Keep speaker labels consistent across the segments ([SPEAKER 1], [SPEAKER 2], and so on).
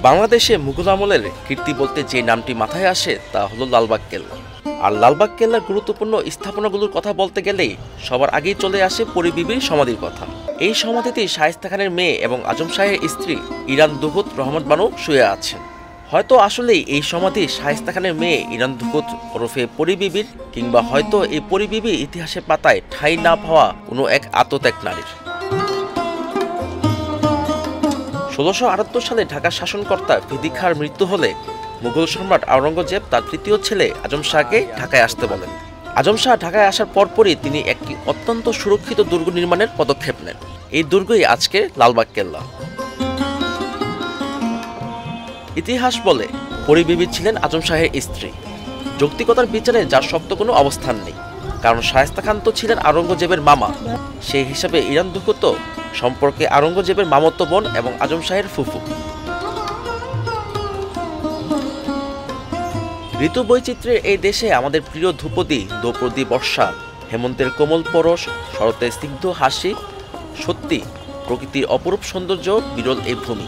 [SPEAKER 1] বাংলাদেশে মুঘল আমলের কীর্তি বলতে যে নামটি মাথায় আসে তা হলো লালবাগ কেল্লা। আর লালবাগ কেল্লার গুরুত্বপূর্ণ স্থাপনাগুলোর কথা বলতে গেলেই সবার আগেই চলে আসে পরী বিবির সমাধির কথা। এই সমাধিতে শায়েস্তা খানের মেয়ে এবং আজম শাহের স্ত্রী ইরান দুহুত রহমত বানু শুয়ে আছেন। হয়তো আসলেই এই সমাধি শায়েস্তা খানের মেয়ে ইরান দুহুত ওরফে পরী বিবির, কিংবা হয়তো এই পরী বিবি ইতিহাসের পাতায় ঠাঁই না পাওয়া কোনো এক আত্মত্যাগ নারীর। ১৬৭৮ সালে ঢাকার শাসনকর্তা ফিদি খাঁর মৃত্যু হলে মুঘল সম্রাট আওরঙ্গজেব তার তৃতীয় ছেলে আজম শাহকে ঢাকায় আসতে বলেন। আজম শাহ ঢাকায় আসার পরপরই তিনি একটি অত্যন্ত সুরক্ষিত দুর্গ নির্মাণের পদক্ষেপ নেন। এই দুর্গই আজকের লালবাগ কেল্লা। ইতিহাস বলে পরী বিবি ছিলেন আজম শাহের স্ত্রী। যৌক্তিকতার বিচারে যার শক্ত কোনো অবস্থান নেই, কারণ শায়েস্তা খান তো ছিলেন আওরঙ্গজেবের মামা। সেই হিসাবে ইরান দুহুত সম্পর্কে আওরঙ্গজেবের মামাতো বোন এবং আজম শাহের ফুফু। ঋতু বৈচিত্র্যের এই দেশে আমাদের প্রিয় ধ্রুপদী দ্রৌপদী বর্ষা, হেমন্তের কোমল পরশ, শরতের স্নিগ্ধ হাসি, সত্যি প্রকৃতির অপরূপ সৌন্দর্য বিরল এই ভূমি।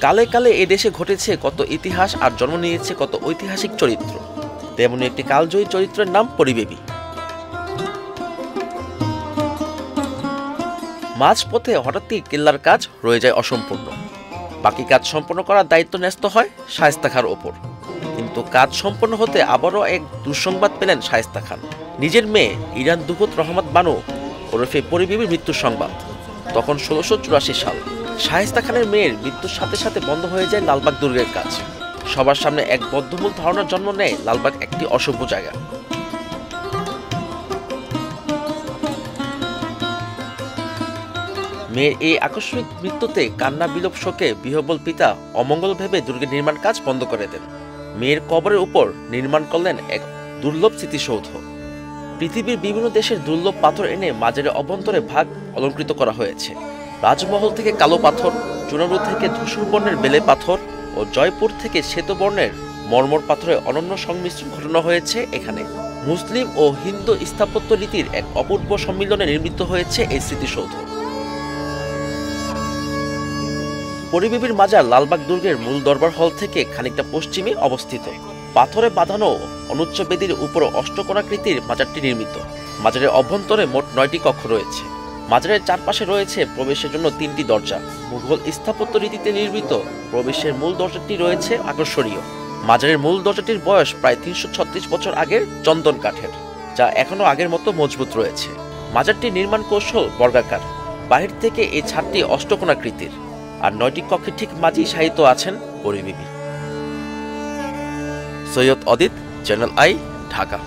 [SPEAKER 1] কালে কালে এ দেশে ঘটেছে কত ইতিহাস আর জন্ম নিয়েছে কত ঐতিহাসিক চরিত্র। তেমনি একটি কালজয়ী চরিত্রের নাম পরী বিবি। মাঝপথে হঠাৎই কেল্লার কাজ রয়ে যায় অসম্পূর্ণ। বাকি কাজ সম্পন্ন করার দায়িত্ব ন্যস্ত হয় শায়েস্তা খাঁর ওপর। কিন্তু কাজ সম্পন্ন হতে আবারও এক দুঃসংবাদ পেলেন শায়েস্তা খান। নিজের মেয়ে ইরান দুহুত রহমত বানু ওরফে পরী বিবির মৃত্যুর সংবাদ। তখন ১৬৮৪ সাল। শায়েস্তা খানের মেয়ের মৃত্যুর সাথে সাথে বন্ধ হয়ে যায় লালবাগ দুর্গের কাজ। সবার সামনে এক বদ্ধমূল ধারণার জন্ম নেয় লালবাগ একটি অসভ্য জায়গা। মেয়ের এই আকস্মিক মৃত্যুতে কান্না বিলোপ শোকে বিহ্বল পিতা অমঙ্গল ভেবে দুর্গের নির্মাণ কাজ বন্ধ করে দেন। মেয়ের কবরের উপর নির্মাণ করলেন এক দুর্লভ স্মৃতিসৌধ। পৃথিবীর বিভিন্ন দেশের দুর্লভ পাথর এনে মাজারের অভ্যন্তরে ভাগ অলঙ্কৃত করা হয়েছে। রাজমহল থেকে কালো পাথর, চুনারু থেকে ধূসর বর্ণের বেলে পাথর ও জয়পুর থেকে শ্বেত বর্ণের মর্মর পাথরের অনন্য সংমিশ্রণ ঘটানো হয়েছে এখানে। মুসলিম ও হিন্দু স্থাপত্য রীতির এক অপূর্ব সম্মিলনে নির্মিত হয়েছে এই স্মৃতিসৌধ। পরী বিবির মাজার লালবাগ দুর্গের মূল দরবার হল থেকে খানিকটা পশ্চিমে অবস্থিত। পাথরে বাঁধানো অনুচ্চ বেদির উপর অষ্টকোণাকৃতির মাজারটি নির্মিত। মাজারের অভ্যন্তরে মোট ৯টি কক্ষ রয়েছে। মাজারের চারপাশে রয়েছে প্রবেশের জন্য 3টি দরজা। মুঘল স্থাপত্য রীতিতে নির্মিত প্রবেশের মূল দরজাটি রয়েছে আকর্ষণীয়। মাজারের মূল দরজাটির বয়স প্রায় ৩৩৬ বছর আগের চন্দন কাঠের, যা এখনও আগের মতো মজবুত রয়েছে। মাজারটির নির্মাণ কৌশল বর্গাকার। বাহির থেকে এই ছাদটি অষ্টকোণাকৃতির, আর ৯টি কক্ষের ঠিক মাঝেই শায়িত আছেন পরী বিবি। সৈয়দ অদিত, চ্যানেল আই, ঢাকা।